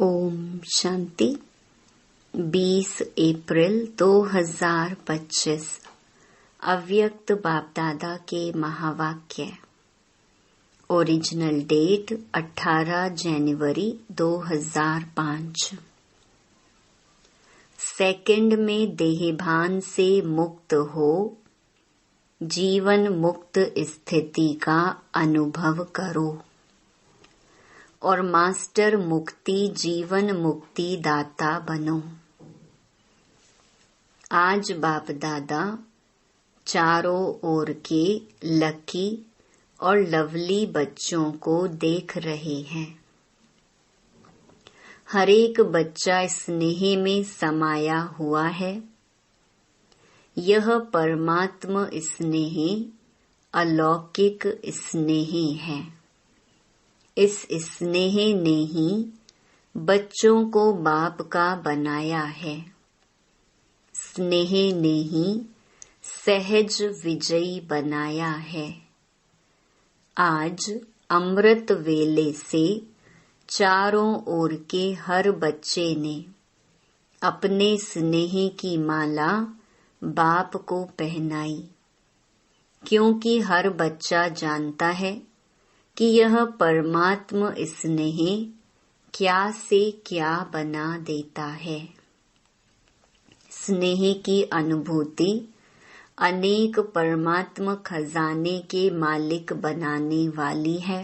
ओम शांति। 20 अप्रैल 2025 अव्यक्त बाप दादा के महावाक्य। ओरिजिनल डेट 18 जनवरी 2005। सेकंड में देहभान से मुक्त हो जीवन मुक्त स्थिति का अनुभव करो और मास्टर मुक्ति जीवन मुक्ति दाता बनो। आज बाप दादा चारों ओर के लकी और लवली बच्चों को देख रहे हैं। हर एक बच्चा स्नेह में समाया हुआ है। यह परमात्म स्नेह अलौकिक स्नेह है। इस स्नेह ने ही बच्चों को बाप का बनाया है। स्नेह ने ही सहज विजयी बनाया है। आज अमृत वेले से चारों ओर के हर बच्चे ने अपने स्नेह की माला बाप को पहनाई, क्योंकि हर बच्चा जानता है कि यह परमात्म स्नेह क्या से क्या बना देता है। स्नेह की अनुभूति अनेक परमात्म खजाने के मालिक बनाने वाली है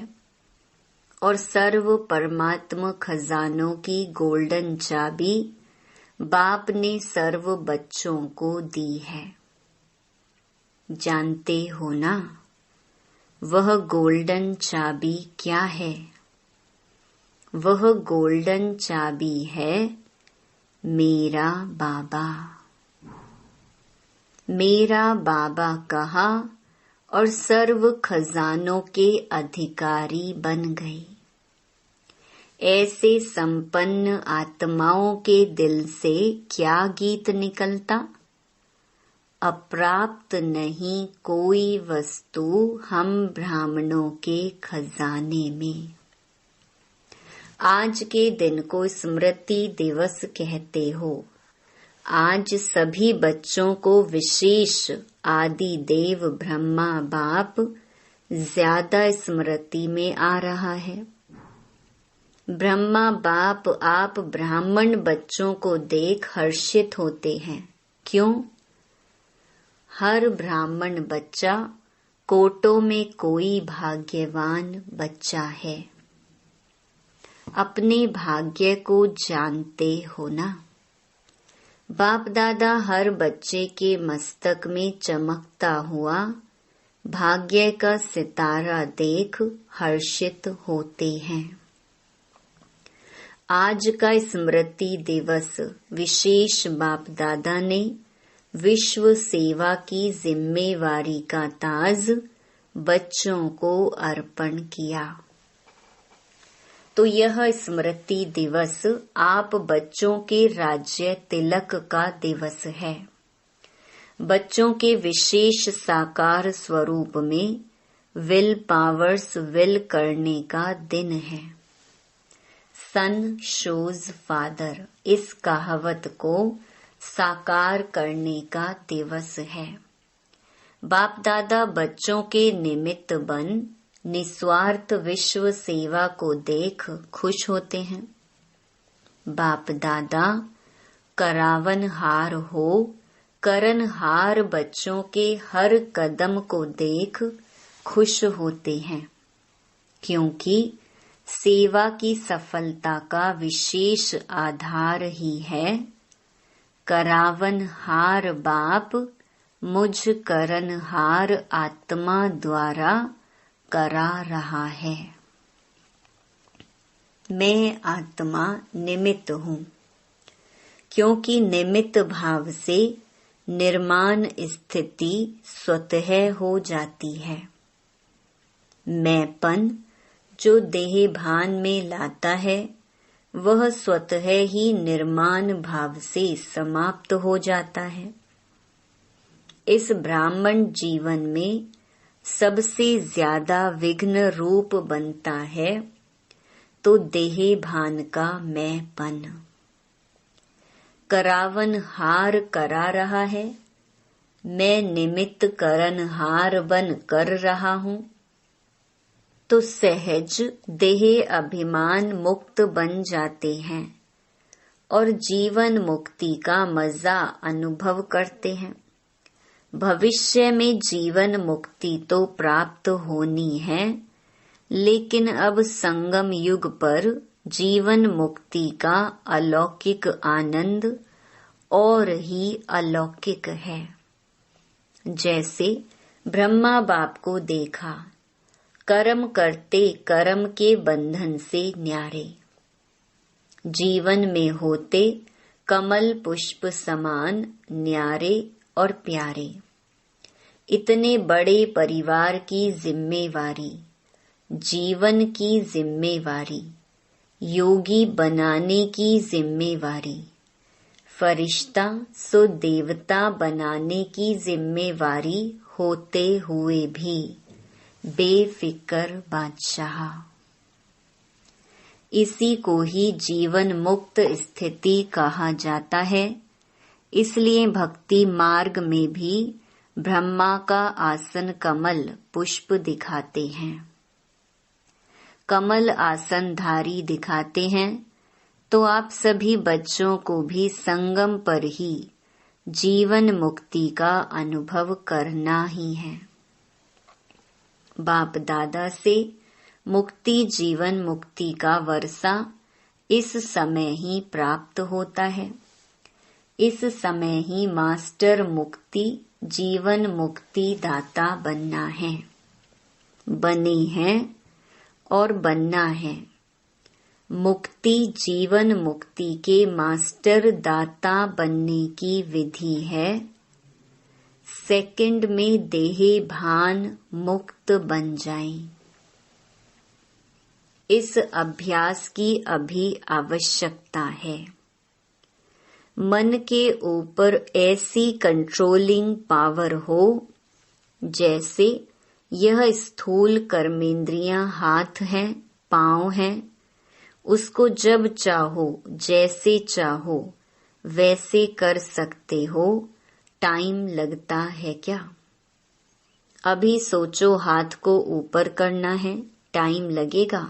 और सर्व परमात्म खजानों की गोल्डन चाबी बाप ने सर्व बच्चों को दी है। जानते हो ना, वह गोल्डन चाबी क्या है? वह गोल्डन चाबी है मेरा बाबा। मेरा बाबा कहा और सर्व खजानों के अधिकारी बन गई। ऐसे संपन्न आत्माओं के दिल से क्या गीत निकलता? अप्राप्त नहीं कोई वस्तु हम ब्राह्मणों के खजाने में। आज के दिन को स्मृति दिवस कहते हो। आज सभी बच्चों को विशेष आदि देव ब्रह्मा बाप ज्यादा स्मृति में आ रहा है। ब्रह्मा बाप आप ब्राह्मण बच्चों को देख हर्षित होते हैं। क्यों? हर ब्राह्मण बच्चा कोटों में कोई भाग्यवान बच्चा है। अपने भाग्य को जानते हो ना? बाप दादा हर बच्चे के मस्तक में चमकता हुआ भाग्य का सितारा देख हर्षित होते हैं। आज का स्मृति दिवस विशेष बाप दादा ने विश्व सेवा की जिम्मेवारी का ताज बच्चों को अर्पण किया। तो यह स्मृति दिवस आप बच्चों के राज्य तिलक का दिवस है। बच्चों के विशेष साकार स्वरूप में विल पावर्स विल करने का दिन है। सन शोज फादर, इस कहावत को साकार करने का दिवस है। बाप दादा बच्चों के निमित्त बन निस्वार्थ विश्व सेवा को देख खुश होते हैं। बाप दादा करावनहार हो करनहार बच्चों के हर कदम को देख खुश होते हैं, क्योंकि सेवा की सफलता का विशेष आधार ही है करावनहार बाप मुझ करनहार आत्मा द्वारा करा रहा है। मैं आत्मा निमित्त हूँ, क्योंकि निमित्त भाव से निर्माण स्थिति स्वतः हो जाती है। मैंपन जो देह भान में लाता है वह स्वतः ही निर्माण भाव से समाप्त हो जाता है। इस ब्राह्मण जीवन में सबसे ज्यादा विघ्न रूप बनता है तो देहे भान का मैंपन। करावन हार करा रहा है, मैं निमित्त करन हार बन कर रहा हूँ, तो सहज देह अभिमान मुक्त बन जाते हैं और जीवन मुक्ति का मजा अनुभव करते हैं। भविष्य में जीवन मुक्ति तो प्राप्त होनी है, लेकिन अब संगम युग पर जीवन मुक्ति का अलौकिक आनंद और ही अलौकिक है। जैसे ब्रह्मा बाप को देखा, कर्म करते कर्म के बंधन से न्यारे, जीवन में होते कमल पुष्प समान न्यारे और प्यारे। इतने बड़े परिवार की जिम्मेवारी, जीवन की जिम्मेवारी, योगी बनाने की जिम्मेवारी, फरिश्ता सो देवता बनाने की जिम्मेवारी होते हुए भी बेफिक्र बादशाह। इसी को ही जीवन मुक्त स्थिति कहा जाता है। इसलिए भक्ति मार्ग में भी ब्रह्मा का आसन कमल पुष्प दिखाते हैं, कमल आसनधारी दिखाते हैं। तो आप सभी बच्चों को भी संगम पर ही जीवन मुक्ति का अनुभव करना ही है। बाप दादा से मुक्ति जीवन मुक्ति का वर्षा इस समय ही प्राप्त होता है। इस समय ही मास्टर मुक्ति जीवन मुक्ति दाता बनना है, बने हैं और बनना है। मुक्ति जीवन मुक्ति के मास्टर दाता बनने की विधि है। सेकंड में देहे भान मुक्त बन जाएं। इस अभ्यास की अभी आवश्यकता है। मन के ऊपर ऐसी कंट्रोलिंग पावर हो जैसे यह स्थूल कर्मेंद्रियां हाथ हैं, पांव हैं, उसको जब चाहो जैसे चाहो वैसे कर सकते हो। टाइम लगता है क्या? अभी सोचो हाथ को ऊपर करना है, टाइम लगेगा?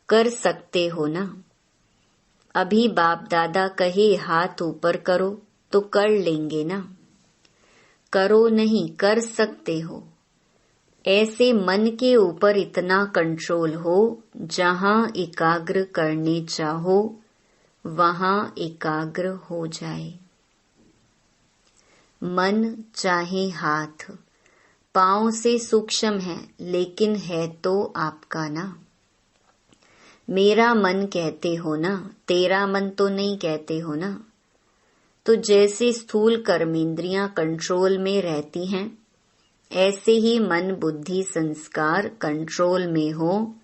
कर सकते हो ना? अभी बाप दादा कहे हाथ ऊपर करो तो कर लेंगे ना? करो नहीं, कर सकते हो। ऐसे मन के ऊपर इतना कंट्रोल हो, जहां एकाग्र करने चाहो वहां एकाग्र हो जाए। मन चाहे हाथ पांव से सूक्ष्म है, लेकिन है तो आपका ना। मेरा मन कहते हो ना, तेरा मन तो नहीं कहते हो ना। तो जैसे स्थूल कर्मेंद्रियां कंट्रोल में रहती हैं, ऐसे ही मन बुद्धि संस्कार कंट्रोल में हो,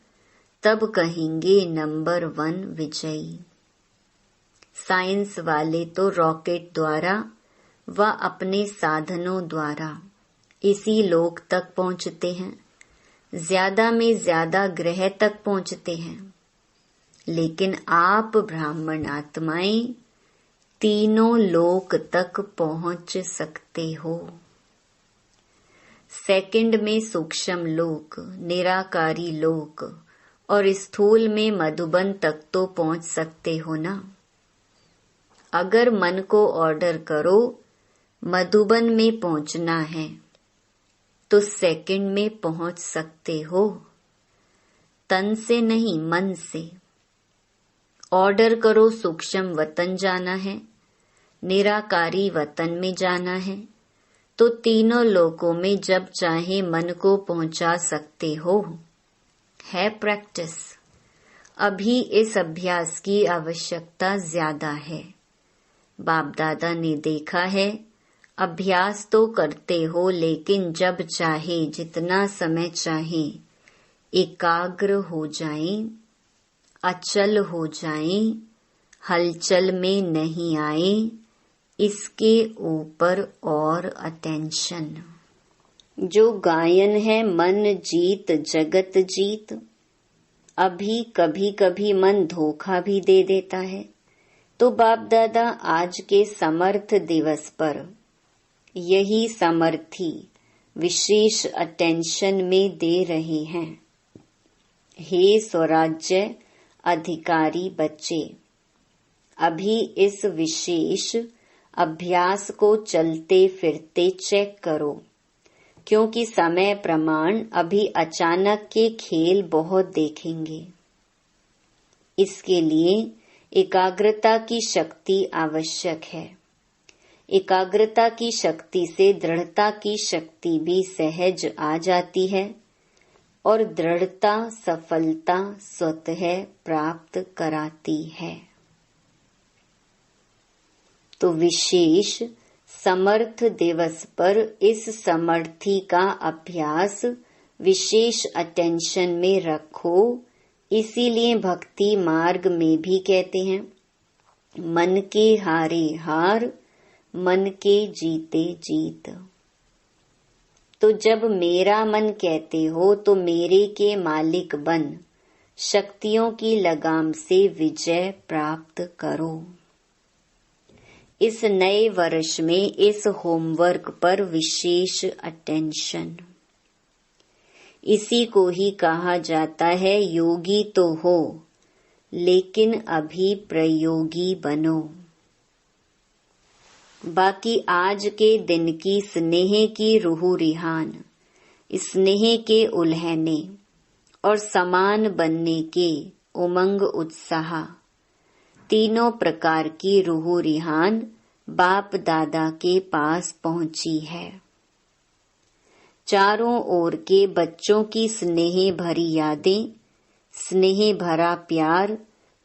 तब कहेंगे नंबर 1 विजयी। साइंस वाले तो रॉकेट द्वारा व अपने साधनों द्वारा इसी लोक तक पहुंचते हैं, ज्यादा में ज्यादा ग्रह तक पहुंचते हैं। लेकिन आप ब्राह्मण आत्माएं तीनों लोक तक पहुंच सकते हो। सेकंड में सूक्ष्म लोक, निराकारी लोक और स्थूल में मधुबन तक तो पहुंच सकते हो ना। अगर मन को ऑर्डर करो मधुबन में पहुंचना है तो सेकंड में पहुंच सकते हो। तन से नहीं, मन से ऑर्डर करो। सूक्ष्म वतन जाना है, निराकारी वतन में जाना है, तो तीनों लोकों में जब चाहे मन को पहुंचा सकते हो। है प्रैक्टिस। अभी इस अभ्यास की आवश्यकता ज्यादा है। बाप दादा ने देखा है, अभ्यास तो करते हो, लेकिन जब चाहे जितना समय चाहे एकाग्र हो जाएं, अचल हो जाएं, हलचल में नहीं आए, इसके ऊपर और अटेंशन। जो गायन है मन जीत जगत जीत, अभी कभी कभी मन धोखा भी दे देता है, तो बाप दादा आज के समर्थ दिवस पर यही समर्थी विशेष अटेंशन में दे रहे हैं। हे स्वराज्य अधिकारी बच्चे, अभी इस विशेष अभ्यास को चलते फिरते चेक करो, क्योंकि समय प्रमाण अभी अचानक के खेल बहुत देखेंगे। इसके लिए एकाग्रता की शक्ति आवश्यक है। एकाग्रता की शक्ति से दृढ़ता की शक्ति भी सहज आ जाती है और दृढ़ता सफलता स्वतः प्राप्त कराती है। तो विशेष समर्थ दिवस पर इस समर्थी का अभ्यास विशेष अटेंशन में रखो। इसीलिए भक्ति मार्ग में भी कहते हैं, मन के हारे हार, मन के जीते जीत। तो जब मेरा मन कहते हो तो मेरे के मालिक बन शक्तियों की लगाम से विजय प्राप्त करो। इस नए वर्ष में इस होमवर्क पर विशेष अटेंशन। इसी को ही कहा जाता है योगी तो हो, लेकिन अभी प्रयोगी बनो। बाकी आज के दिन की स्नेह की रूह रिहान, स्नेह के उल्हने और समान बनने के उमंग उत्साह, तीनों प्रकार की रूह रिहान बाप दादा के पास पहुंची है। चारों ओर के बच्चों की स्नेह भरी यादें, स्नेह भरा प्यार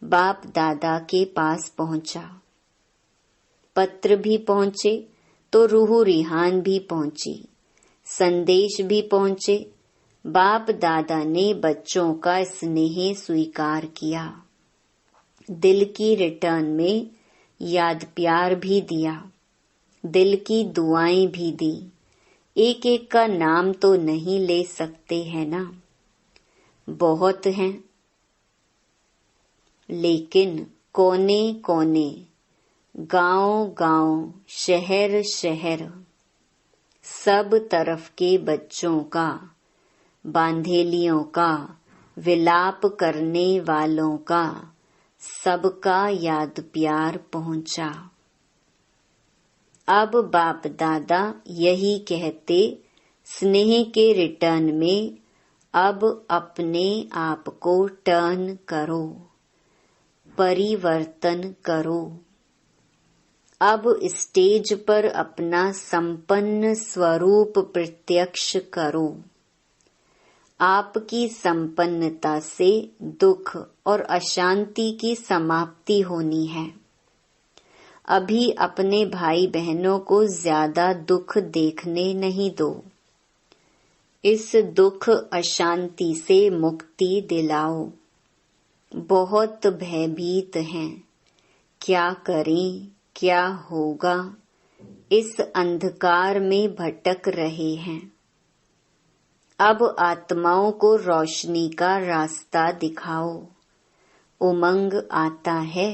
बाप दादा के पास पहुंचा। पत्र भी पहुंचे तो रूह रिहान भी पहुंची, संदेश भी पहुंचे। बाप दादा ने बच्चों का स्नेह स्वीकार किया, दिल की रिटर्न में याद प्यार भी दिया, दिल की दुआएं भी दी। एक एक का नाम तो नहीं ले सकते हैं ना, बहुत हैं, लेकिन कोने कोने, गांव गांव, शहर शहर, सब तरफ के बच्चों का, बांधेलियों का, विलाप करने वालों का, सबका याद प्यार पहुंचा। अब बाप दादा यही कहते, स्नेह के रिटर्न में अब अपने आप को टर्न करो, परिवर्तन करो। अब स्टेज पर अपना संपन्न स्वरूप प्रत्यक्ष करो। आपकी संपन्नता से दुख और अशांति की समाप्ति होनी है। अभी अपने भाई बहनों को ज्यादा दुख देखने नहीं दो। इस दुख अशांति से मुक्ति दिलाओ। बहुत भयभीत हैं, क्या करें, क्या होगा, इस अंधकार में भटक रहे हैं। अब आत्माओं को रोशनी का रास्ता दिखाओ। उमंग आता है,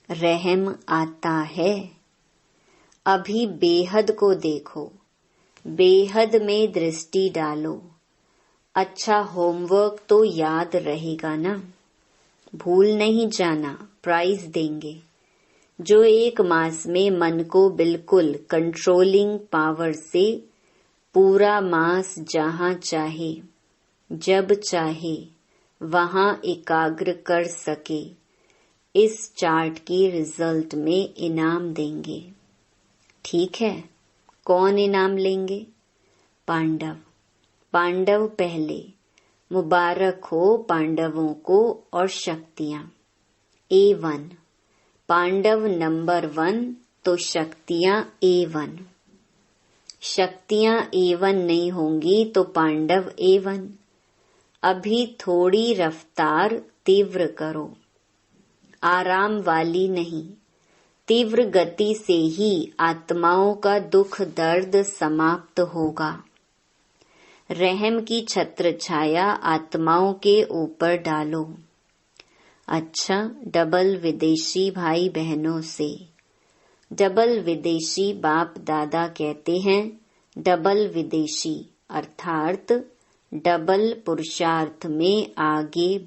रहम आता है। अभी बेहद को देखो, बेहद में दृष्टि डालो। अच्छा होमवर्क तो याद रहेगा ना, भूल नहीं जाना, प्राइज देंगे। जो 1 मास में मन को बिल्कुल कंट्रोलिंग पावर से पूरा मास जहां चाहे, जब चाहे वहां एकाग्र कर सके, इस चार्ट की रिजल्ट में इनाम देंगे। ठीक है, कौन इनाम लेंगे? पांडव। पांडव पहले, मुबारक हो पांडवों को और शक्तियां। A1 पांडव नंबर 1 तो शक्तियां A1। शक्तियां A1 नहीं होंगी तो पांडव A1। अभी थोड़ी रफ्तार तीव्र करो, आराम वाली नहीं। तीव्र गति से ही आत्माओं का दुख दर्द समाप्त होगा। रहम की छत्र छाया आत्माओं के ऊपर डालो। अच्छा, डबल विदेशी भाई बहनों से। डबल विदेशी बाप दादा कहते हैं, डबल विदेशी अर्थात डबल पुरुषार्थ में आगे